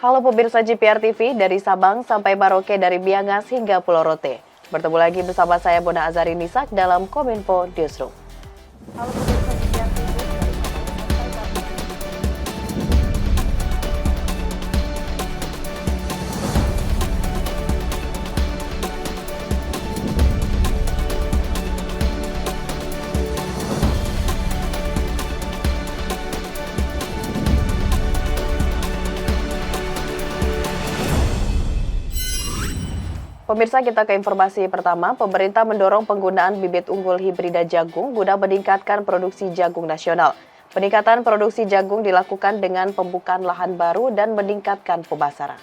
Halo pemirsa GPR TV, dari Sabang sampai Maroke, dari Miangas hingga Pulau Rote. Bertemu lagi bersama saya Bona Azari Nisak dalam Kominfo Newsroom. Halo pemirsa GPR TV, dari Pemirsa, kita ke informasi pertama. Pemerintah mendorong penggunaan bibit unggul hibrida jagung guna meningkatkan produksi jagung nasional. Peningkatan produksi jagung dilakukan dengan pembukaan lahan baru dan meningkatkan pemasaran.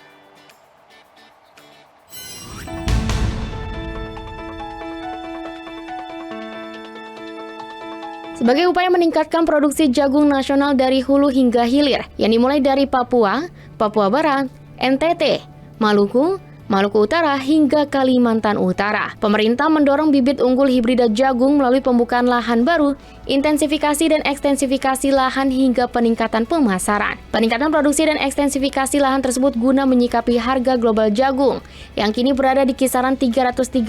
Sebagai upaya meningkatkan produksi jagung nasional dari hulu hingga hilir, yang dimulai dari Papua, Papua Barat, NTT, Maluku, Maluku Utara hingga Kalimantan Utara. Pemerintah mendorong bibit unggul hibrida jagung melalui pembukaan lahan baru, intensifikasi dan ekstensifikasi lahan hingga peningkatan pemasaran. Peningkatan produksi dan ekstensifikasi lahan tersebut guna menyikapi harga global jagung yang kini berada di kisaran $335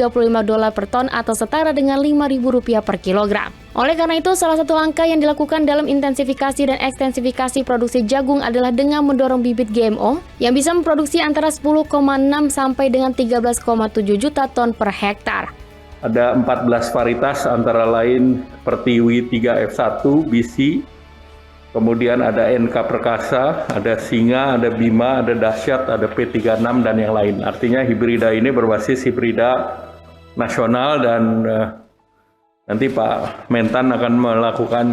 per ton atau setara dengan Rp5.000 per kilogram. Oleh karena itu, salah satu langkah yang dilakukan dalam intensifikasi dan ekstensifikasi produksi jagung adalah dengan mendorong bibit GMO yang bisa memproduksi antara 10,6 sampai dengan 13,7 juta ton per hektar. Ada 14 varietas antara lain Pertiwi 3F1, BC, kemudian ada NK Perkasa, ada Singa, ada Bima, ada Dahsyat, ada P36 dan yang lain. Artinya hibrida ini berbasis hibrida nasional dan nanti Pak Mentan akan melakukan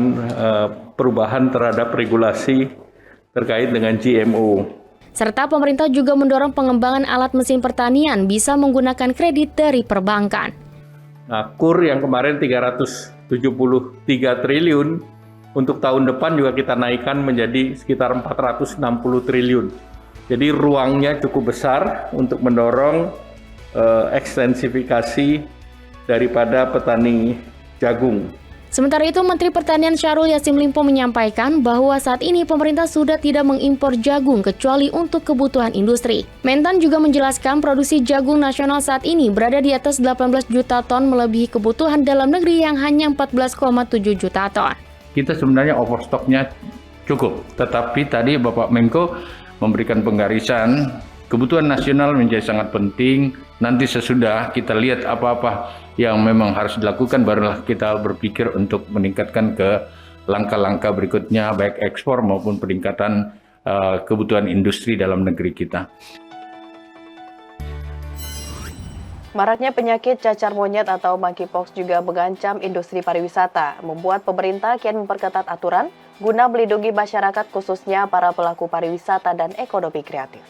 perubahan terhadap regulasi terkait dengan GMO. Serta pemerintah juga mendorong pengembangan alat mesin pertanian bisa menggunakan kredit dari perbankan. Nah, KUR yang kemarin 373 triliun, untuk tahun depan juga kita naikkan menjadi sekitar 460 triliun. Jadi ruangnya cukup besar untuk mendorong ekstensifikasi daripada petani jagung. Sementara itu, Menteri Pertanian Syahrul Yassin Limpo menyampaikan bahwa saat ini pemerintah sudah tidak mengimpor jagung kecuali untuk kebutuhan industri. Mentan juga menjelaskan produksi jagung nasional saat ini berada di atas 18 juta ton melebihi kebutuhan dalam negeri yang hanya 14,7 juta ton. Kita sebenarnya overstocknya cukup, tetapi tadi Bapak Menko memberikan penggarisan kebutuhan nasional menjadi sangat penting. Nanti sesudah kita lihat apa-apa yang memang harus dilakukan, barulah kita berpikir untuk meningkatkan ke langkah-langkah berikutnya, baik ekspor maupun peningkatan kebutuhan industri dalam negeri kita. Maraknya penyakit cacar monyet atau monkeypox juga mengancam industri pariwisata, membuat pemerintah kian memperketat aturan guna melindungi masyarakat, khususnya para pelaku pariwisata dan ekonomi kreatif.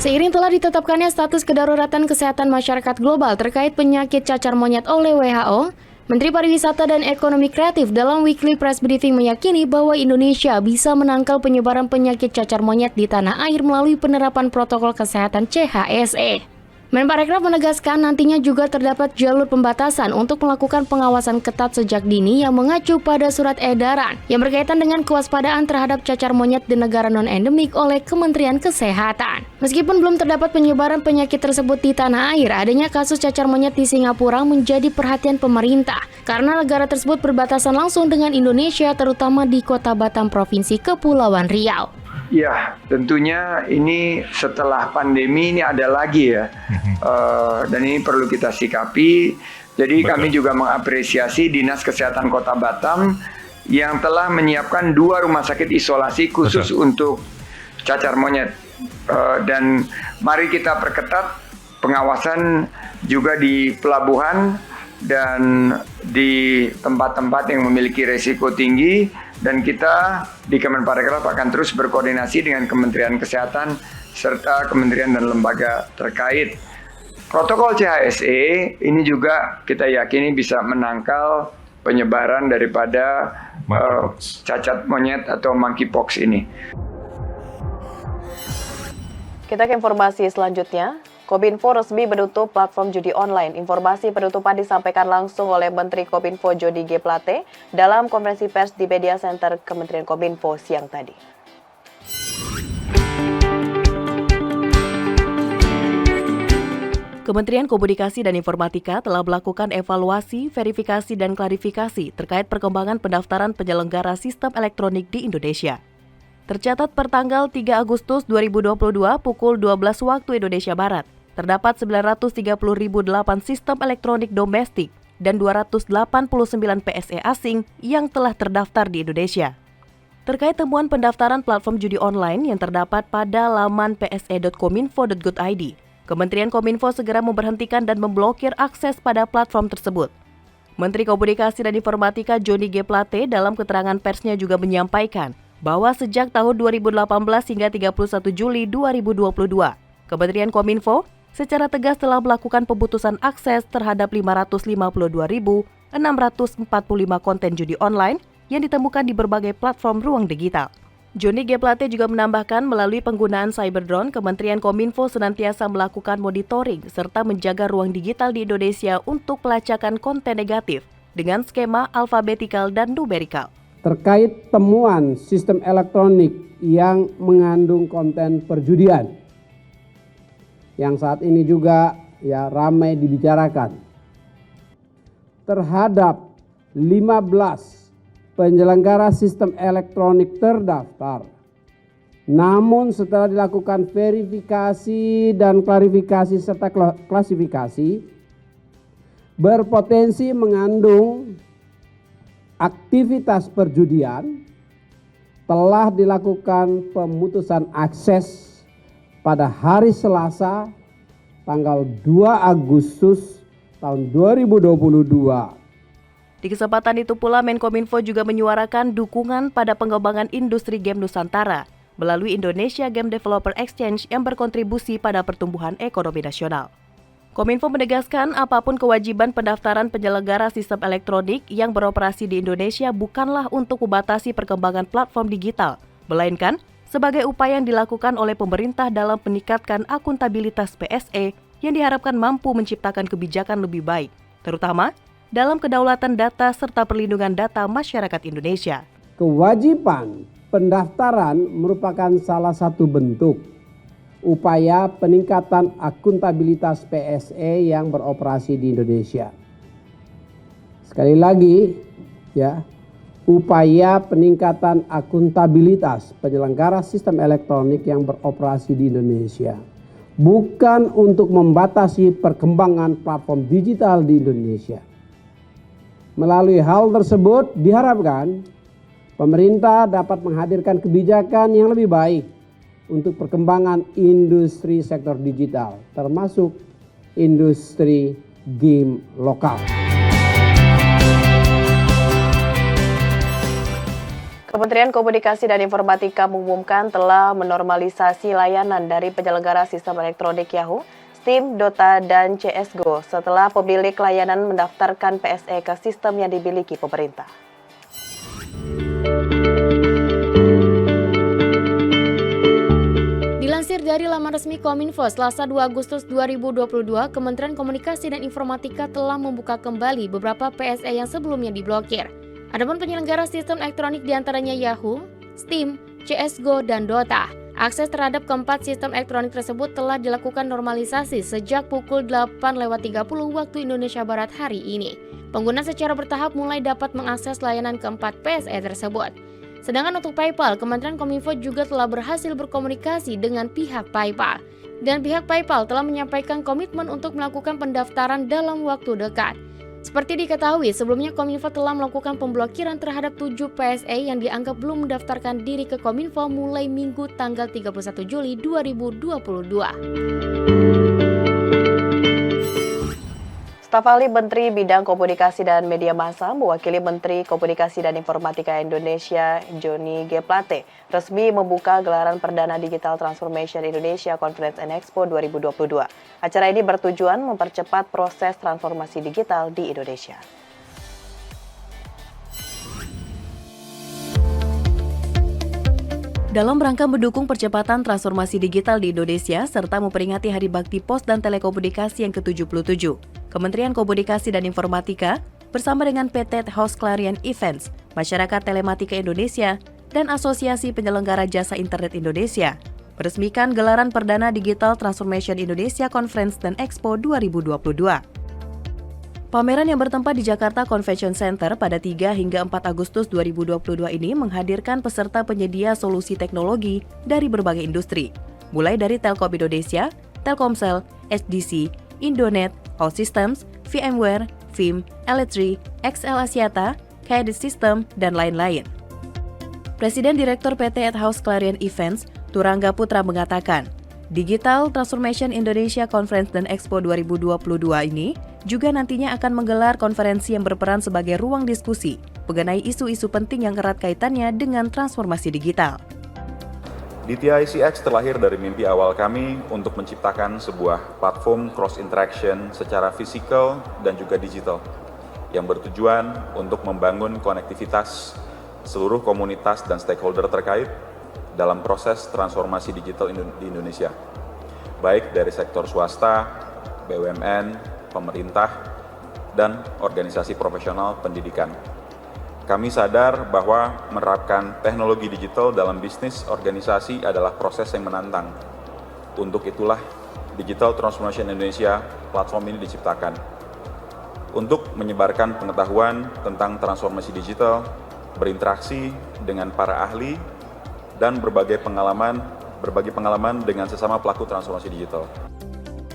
Seiring telah ditetapkannya status kedaruratan kesehatan masyarakat global terkait penyakit cacar monyet oleh WHO, Menteri Pariwisata dan Ekonomi Kreatif dalam weekly press briefing meyakini bahwa Indonesia bisa menangkal penyebaran penyakit cacar monyet di tanah air melalui penerapan protokol kesehatan CHSE. Menparekraf menegaskan nantinya juga terdapat jalur pembatasan untuk melakukan pengawasan ketat sejak dini yang mengacu pada surat edaran yang berkaitan dengan kewaspadaan terhadap cacar monyet di negara non-endemik oleh Kementerian Kesehatan. Meskipun belum terdapat penyebaran penyakit tersebut di tanah air, adanya kasus cacar monyet di Singapura menjadi perhatian pemerintah karena negara tersebut berbatasan langsung dengan Indonesia, terutama di Kota Batam, Provinsi Kepulauan Riau. Ya, tentunya ini setelah pandemi ini ada lagi ya, dan ini perlu kita sikapi. Jadi kami juga mengapresiasi Dinas Kesehatan Kota Batam yang telah menyiapkan 2 rumah sakit isolasi khusus untuk cacar monyet. Dan mari kita perketat pengawasan juga di pelabuhan dan di tempat-tempat yang memiliki resiko tinggi. Dan kita di Kemenparekraf akan terus berkoordinasi dengan Kementerian Kesehatan serta kementerian dan lembaga terkait. Protokol CHSE ini juga kita yakini bisa menangkal penyebaran daripada cacat monyet atau monkeypox ini. Kita ke informasi selanjutnya. Kominfo resmi menutup platform judi online. Informasi penutupan disampaikan langsung oleh Menteri Kominfo Johnny G. Plate dalam konferensi pers di Media Center Kementerian Kominfo siang tadi. Kementerian Komunikasi dan Informatika telah melakukan evaluasi, verifikasi, dan klarifikasi terkait perkembangan pendaftaran penyelenggara sistem elektronik di Indonesia. Tercatat per tanggal 3 Agustus 2022 pukul 12 waktu Indonesia Barat, terdapat 930.008 sistem elektronik domestik dan 289 PSE asing yang telah terdaftar di Indonesia. Terkait temuan pendaftaran platform judi online yang terdapat pada laman pse.kominfo.go.id, Kementerian Kominfo segera memberhentikan dan memblokir akses pada platform tersebut. Menteri Komunikasi dan Informatika Johnny G. Plate dalam keterangan persnya juga menyampaikan bahwa sejak tahun 2018 hingga 31 Juli 2022, Kementerian Kominfo secara tegas telah melakukan pemutusan akses terhadap 552.645 konten judi online yang ditemukan di berbagai platform ruang digital. Johnny G. Plate juga menambahkan melalui penggunaan Cyberdrone, Kementerian Kominfo senantiasa melakukan monitoring serta menjaga ruang digital di Indonesia untuk pelacakan konten negatif dengan skema alfabetikal dan numerikal. Terkait temuan sistem elektronik yang mengandung konten perjudian yang saat ini juga ramai dibicarakan terhadap 15 penyelenggara sistem elektronik terdaftar. Namun setelah dilakukan verifikasi dan klarifikasi serta klasifikasi, berpotensi mengandung aktivitas perjudian, telah dilakukan pemutusan akses pada hari Selasa tanggal 2 Agustus tahun 2022. Di kesempatan itu pula Menkominfo juga menyuarakan dukungan pada pengembangan industri game Nusantara melalui Indonesia Game Developer Exchange yang berkontribusi pada pertumbuhan ekonomi nasional. Kominfo menegaskan apapun kewajiban pendaftaran penyelenggara sistem elektronik yang beroperasi di Indonesia bukanlah untuk membatasi perkembangan platform digital, melainkan sebagai upaya yang dilakukan oleh pemerintah dalam meningkatkan akuntabilitas PSE yang diharapkan mampu menciptakan kebijakan lebih baik, terutama dalam kedaulatan data serta perlindungan data masyarakat Indonesia. Kewajiban pendaftaran merupakan salah satu bentuk upaya peningkatan akuntabilitas PSE yang beroperasi di Indonesia. Sekali lagi, upaya peningkatan akuntabilitas penyelenggara sistem elektronik yang beroperasi di Indonesia, bukan untuk membatasi perkembangan platform digital di Indonesia. Melalui hal tersebut diharapkan pemerintah dapat menghadirkan kebijakan yang lebih baik untuk perkembangan industri sektor digital, termasuk industri game lokal. Kementerian Komunikasi dan Informatika mengumumkan telah menormalisasi layanan dari penyelenggara sistem elektronik Yahoo, Steam, Dota, dan CSGO setelah pemilik layanan mendaftarkan PSE ke sistem yang dimiliki pemerintah. Dilansir dari laman resmi Kominfo, Selasa 2 Agustus 2022, Kementerian Komunikasi dan Informatika telah membuka kembali beberapa PSE yang sebelumnya diblokir. Adapun penyelenggara sistem elektronik diantaranya Yahoo, Steam, CSGO, dan Dota. Akses terhadap keempat sistem elektronik tersebut telah dilakukan normalisasi sejak pukul 8.30 waktu Indonesia Barat hari ini. Pengguna secara bertahap mulai dapat mengakses layanan keempat PSE tersebut. Sedangkan untuk PayPal, Kementerian Kominfo juga telah berhasil berkomunikasi dengan pihak PayPal. Dan pihak PayPal telah menyampaikan komitmen untuk melakukan pendaftaran dalam waktu dekat. Seperti diketahui, sebelumnya Kominfo telah melakukan pemblokiran terhadap 7 PSE yang dianggap belum mendaftarkan diri ke Kominfo mulai Minggu tanggal 31 Juli 2022. Staf ahli Menteri Bidang Komunikasi dan Media Massa mewakili Menteri Komunikasi dan Informatika Indonesia Johnny G. Plate resmi membuka gelaran perdana Digital Transformation Indonesia Conference and Expo 2022. Acara ini bertujuan mempercepat proses transformasi digital di Indonesia. Dalam rangka mendukung percepatan transformasi digital di Indonesia serta memperingati Hari Bakti Pos dan Telekomunikasi yang ke-77, Kementerian Komunikasi dan Informatika bersama dengan PT House Clarion Events, Masyarakat Telematika Indonesia, dan Asosiasi Penyelenggara Jasa Internet Indonesia meresmikan gelaran perdana Digital Transformation Indonesia Conference dan Expo 2022. Pameran yang bertempat di Jakarta Convention Center pada 3 hingga 4 Agustus 2022 ini menghadirkan peserta penyedia solusi teknologi dari berbagai industri, mulai dari Telkom Indonesia, Telkomsel, SDC, Indonet, OutSystems, VMware, Veeam, Eletri, XL Axiata, Kaedit System, dan lain-lain. Presiden Direktur PT House Clarion Events, Turangga Putra mengatakan, Digital Transformation Indonesia Conference dan Expo 2022 ini juga nantinya akan menggelar konferensi yang berperan sebagai ruang diskusi mengenai isu-isu penting yang erat kaitannya dengan transformasi digital. DTICX terlahir dari mimpi awal kami untuk menciptakan sebuah platform cross-interaction secara fisikal dan juga digital yang bertujuan untuk membangun konektivitas seluruh komunitas dan stakeholder terkait dalam proses transformasi digital di Indonesia, baik dari sektor swasta, BUMN, pemerintah, dan organisasi profesional pendidikan. Kami sadar bahwa menerapkan teknologi digital dalam bisnis organisasi adalah proses yang menantang. Untuk itulah Digital Transformation Indonesia platform ini diciptakan untuk menyebarkan pengetahuan tentang transformasi digital, berinteraksi dengan para ahli, dan berbagi pengalaman dengan sesama pelaku transformasi digital.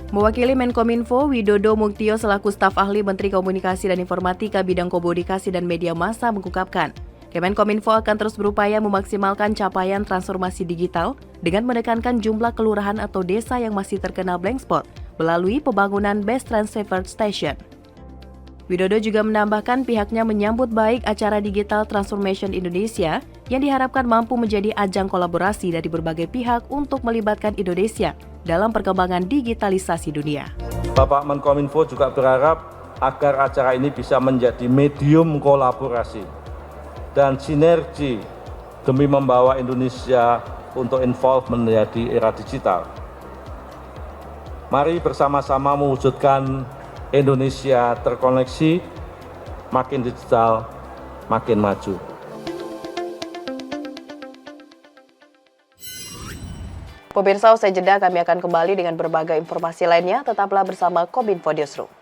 Mewakili Menkominfo, Widodo Muktio selaku staf ahli Menteri Komunikasi dan Informatika bidang komunikasi dan media massa mengungkapkan, Kemenkominfo akan terus berupaya memaksimalkan capaian transformasi digital dengan menekankan jumlah kelurahan atau desa yang masih terkena blank spot melalui pembangunan Best Transceiver Station. Widodo juga menambahkan pihaknya menyambut baik acara Digital Transformation Indonesia yang diharapkan mampu menjadi ajang kolaborasi dari berbagai pihak untuk melibatkan Indonesia dalam perkembangan digitalisasi dunia. Bapak Menkominfo juga berharap agar acara ini bisa menjadi medium kolaborasi dan sinergi demi membawa Indonesia untuk involve menjadi era digital. Mari bersama-sama mewujudkan Indonesia terkoneksi, makin digital, makin maju. Pemirsa, usai jeda kami akan kembali dengan berbagai informasi lainnya. Tetaplah bersama Kominfo Newsroom.